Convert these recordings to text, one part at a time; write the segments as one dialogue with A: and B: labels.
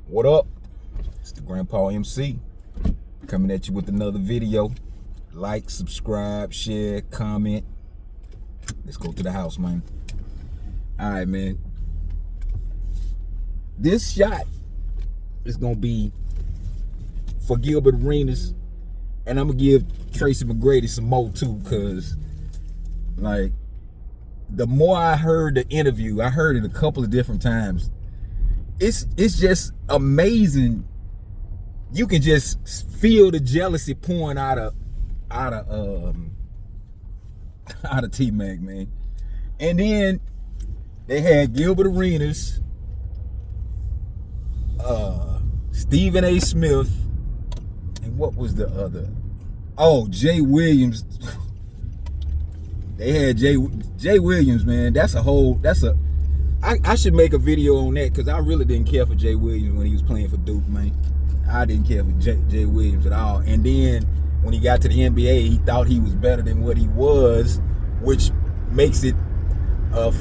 A: What up? It's the Grandpa MC coming at you with another video. Like, subscribe, share, comment. Let's go to the house, man. All right, man. This shot is gonna be for Gilbert Arenas, and I'm gonna give Tracy McGrady some more too, cause like the more I heard the interview, I heard it a couple of different times. It's just amazing. You can just feel the jealousy pouring out of T-Mac, man. And then they had Gilbert Arenas, Stephen A. Smith, and what was the other? Oh, Jay Williams. They had Jay Williams, man. I should make a video on that, because I really didn't care for Jay Williams when he was playing for Duke, man. I didn't care for Jay Williams at all. And then when he got to the NBA, he thought he was better than what he was, which makes it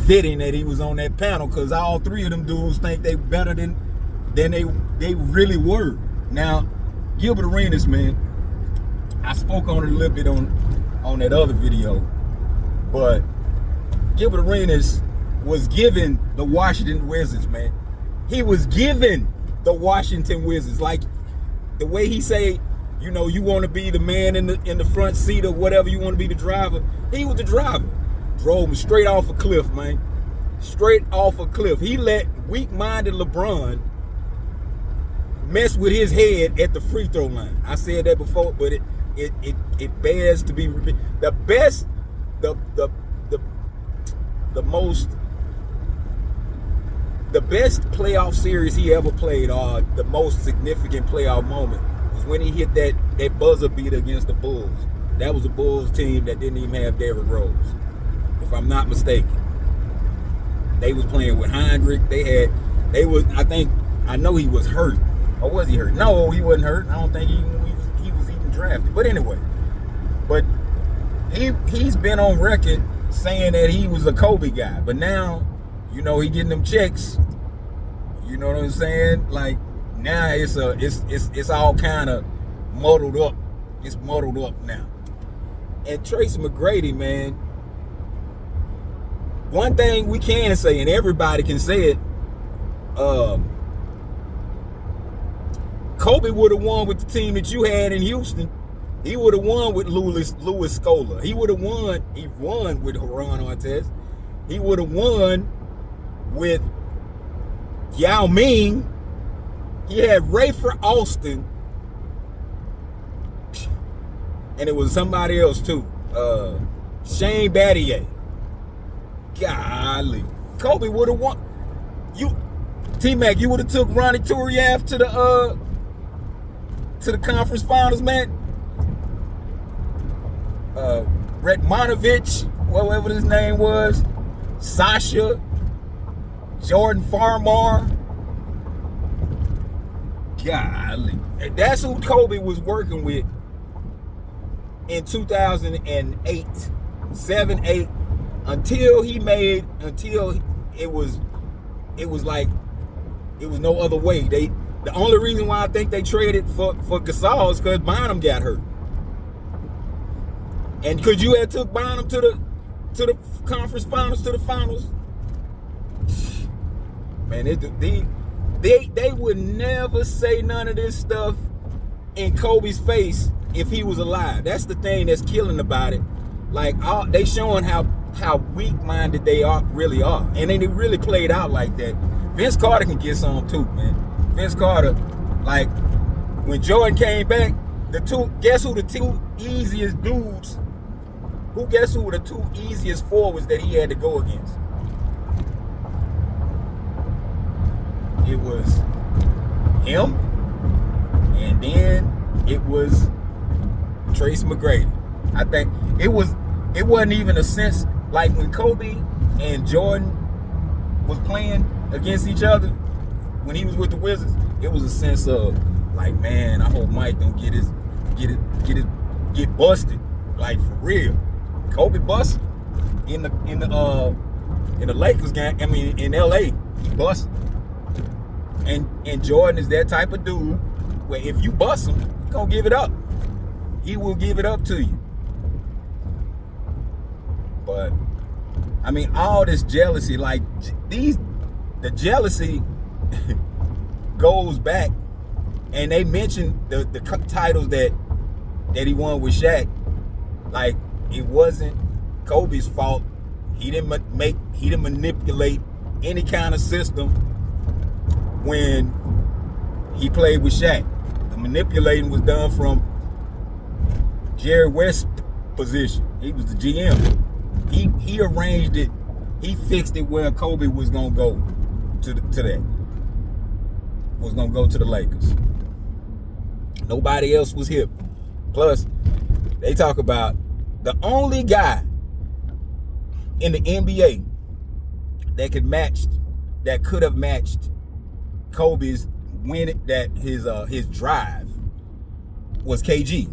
A: fitting that he was on that panel, because all three of them dudes think they better than they really were. Now, Gilbert Arenas, man, I spoke on it a little bit on that other video, but Gilbert Arenas was given the Washington Wizards, man. He was given the Washington Wizards. Like the way he say, you know, you want to be the man in the front seat or whatever, you want to be the driver. He was the driver. Drove him straight off a cliff, man. Straight off a cliff. He let weak-minded LeBron mess with his head at the free throw line. I said that before, but it bears to be repeated. The best, the best playoff series he ever played, or the most significant playoff moment, was when he hit that buzzer beater against the Bulls. That was a Bulls team that didn't even have Derrick Rose, if I'm not mistaken. They was playing with Heinrich. I know he was hurt. Or was he hurt? No, he wasn't hurt. I don't think he was even drafted. But anyway, but he's been on record saying that he was a Kobe guy. But now, you know, he getting them checks. You know what I'm saying? Like now it's all kind of muddled up. It's muddled up now. And Tracy McGrady, man, one thing we can say, and everybody can say it, Kobe would have won with the team that you had in Houston. He would have won with Louis Scola. He won with Ron Artest. He would have won with Yao Ming. He had Rafer Alston. And it was somebody else too. Shane Battier. Golly. Kobe would have won. T-Mac, you would have took Ronnie Turiaf to the conference finals, man. Redmanovich, whatever his name was, Sasha, Jordan Farmar. Golly. That's who Kobe was working with in 2008, 7, 8, until it was like it was no other way. The only reason why I think they traded for Gasol is because Bynum got hurt. And could you have took Bynum to the conference finals, to the finals? Man, they would never say none of this stuff in Kobe's face if he was alive. That's the thing that's killing about it. Like they showing how weak-minded they really are, and they really played out like that. Vince Carter can get some too, man. Vince Carter, like when Jordan came back, guess who the two easiest dudes? Guess who were the two easiest forwards that he had to go against? It was him, and then it was Tracy McGrady. I think it wasn't even a sense like when Kobe and Jordan was playing against each other when he was with the Wizards. It was a sense of like, man, I hope Mike don't get busted, like for real. Kobe busted in the Lakers game. I mean, in LA, he busted. And Jordan is that type of dude where if you bust him, he's gonna give it up. He will give it up to you. But I mean, all this jealousy, like the jealousy goes back, and they mentioned the titles that he won with Shaq. Like, it wasn't Kobe's fault. He didn't manipulate any kind of system when he played with Shaq. The manipulating was done from Jerry West's position. He was the GM. He arranged it. He fixed it where Kobe was gonna go to that. Was gonna go to the Lakers. Nobody else was hip. Plus, they talk about the only guy in the NBA that could have matched Kobe's his drive was KG.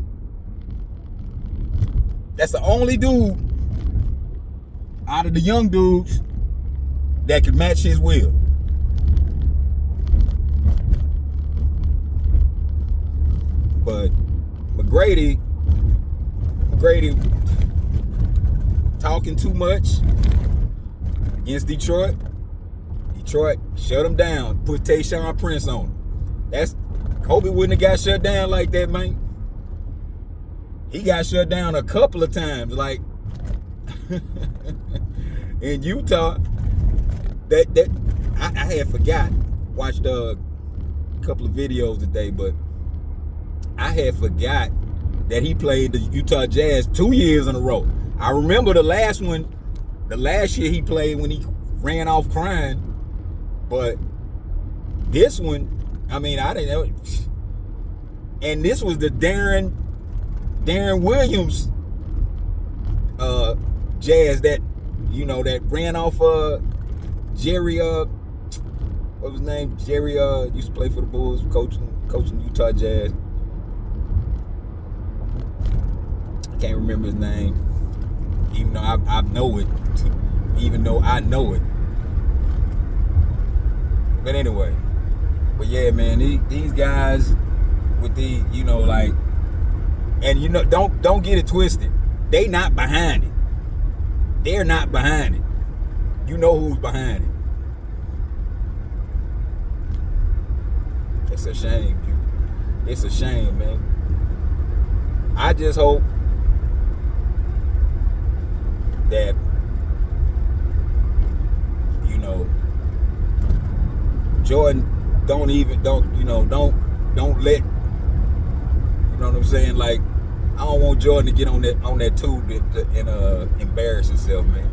A: That's the only dude out of the young dudes that could match his will. But McGrady talking too much against Detroit. Detroit shut him down, put Tayshaun Prince on him. Kobe wouldn't have got shut down like that, man. He got shut down a couple of times, like in Utah. I had forgot. Watched a couple of videos today, but I had forgot that he played the Utah Jazz 2 years in a row. I remember the last year he played when he ran off crying, but this one, I mean, I didn't know. And this was the Darren Williams Jazz that ran off Jerry what was his name? Jerry used to play for the Bulls, coaching Utah Jazz. I can't remember his name, even though I know it. Even though I know it. But anyway, yeah, man, these guys with and don't get it twisted. They not behind it. They're not behind it. You know who's behind it. It's a shame, dude. It's a shame, man. I just hope that Jordan don't let, you know what I'm saying? Like, I don't want Jordan to get on that tube and embarrass himself, man.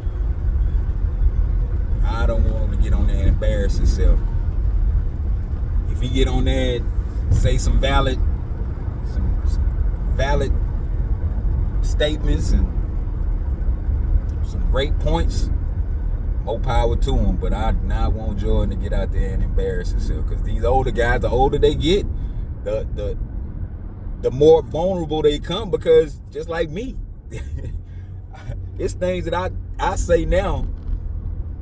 A: I don't want him to get on there and embarrass himself. If he get on there and say some valid statements and some great points, more power to him. But I want Jordan to get out there and embarrass himself, because these older guys, the older they get, the more vulnerable they come, because just like me, it's things that I say now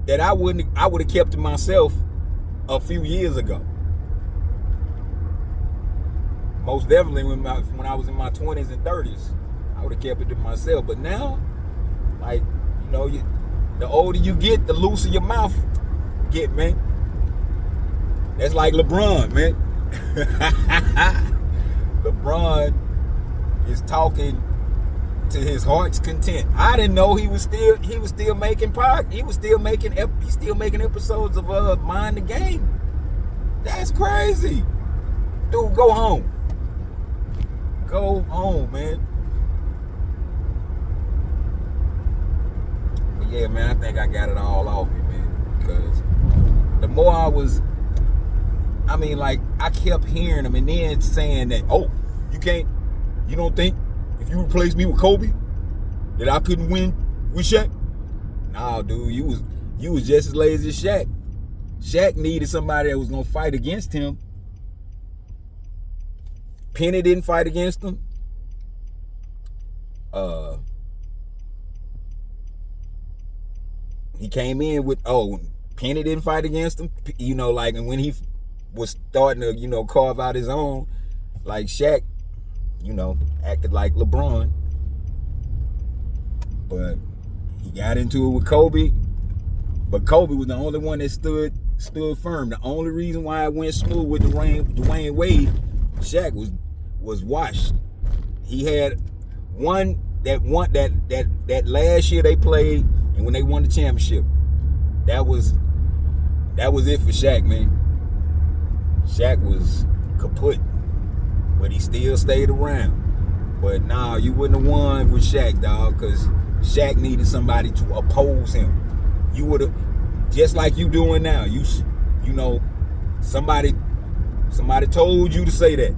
A: that I would have kept to myself a few years ago. Most definitely when I was in my 20s and 30s, I would have kept it to myself. But now, like, the older you get, the looser your mouth get, man. That's like LeBron, man. LeBron is talking to his heart's content. I didn't know he was still making episodes of Mind the Game. That's crazy. Dude, go home. Go home, man. But yeah, man, I think I got it all off me, man. Because the more I kept hearing him and then saying that, oh, you don't think if you replaced me with Kobe that I couldn't win with Shaq? Nah, dude, you was just as lazy as Shaq. Shaq needed somebody that was gonna fight against him. Penny didn't fight against him. He came in with, Penny didn't fight against him. And when he was starting to, you know, carve out his own, like Shaq, you know, acted like LeBron. But he got into it with Kobe. But Kobe was the only one that stood firm. The only reason why it went smooth with Dwayne Wade, Shaq was washed. He had that last year they played, and when they won the championship, that was it for Shaq, man. Shaq was kaput, but he still stayed around. But nah, you wouldn't have won with Shaq, dog, because Shaq needed somebody to oppose him. You would have, just like you doing now. You know, somebody told you to say that,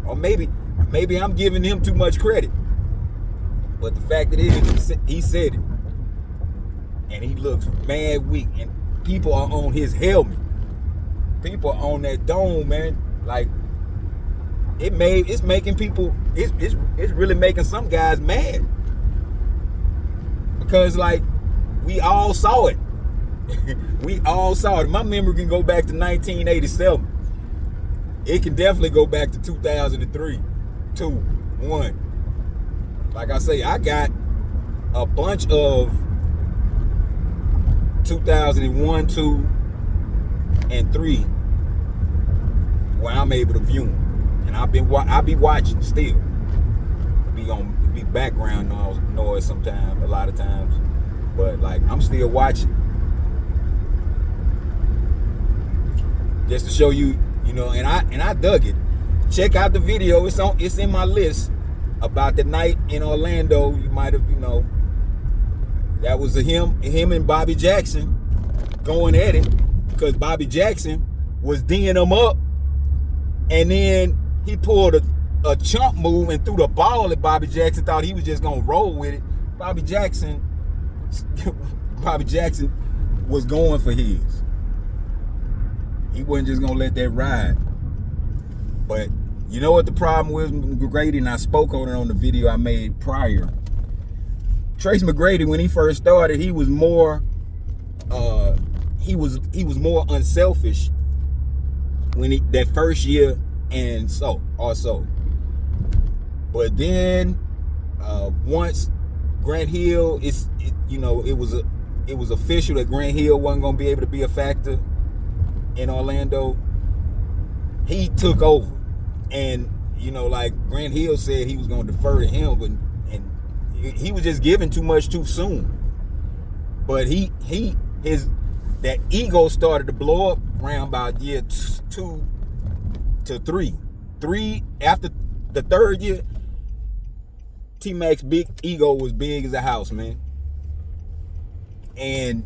A: or maybe I'm giving him too much credit. But the fact that he said it, and he looks mad weak, and people are on his helmet. People are on that dome, man. Like it's making people. It's really making some guys mad because like we all saw it. We all saw it. My memory can go back to 1987. It can definitely go back to 2003, 2, 1. Like I say, I got a bunch of 2001, 2, and 3 where I'm able to view them, and I'll be watching still. Be background noise sometimes, a lot of times, but like I'm still watching. Just to show you, you know, and I dug it. Check out the video. It's in my list about the night in Orlando. You might have, you know, that was him and Bobby Jackson going at it because Bobby Jackson was D'ing him up, and then he pulled a chump move and threw the ball at Bobby Jackson. Thought he was just gonna roll with it. Bobby Jackson was going for his. He wasn't just gonna let that ride. But you know what the problem was, McGrady, and I spoke on it on the video I made prior. Tracy McGrady, when he first started, he was more he was more unselfish when that first year, and so also. But then once Grant Hill, it was official that Grant Hill wasn't gonna be able to be a factor in Orlando, he took over. And you know, like Grant Hill said he was going to defer to him, and he was just giving too much too soon. But that ego started to blow up around about year 2 to 3. After the third year, T-Mac's big ego was big as a house, man. And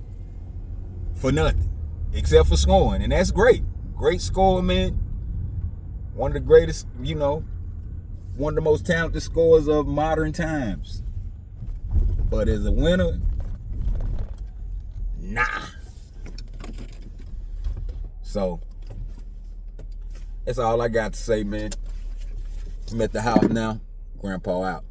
A: for nothing. Except for scoring, and that's great. Great scorer, man. One of the greatest, you know, one of the most talented scorers of modern times. But as a winner, nah. So, that's all I got to say, man. I'm at the house now. Grandpa out.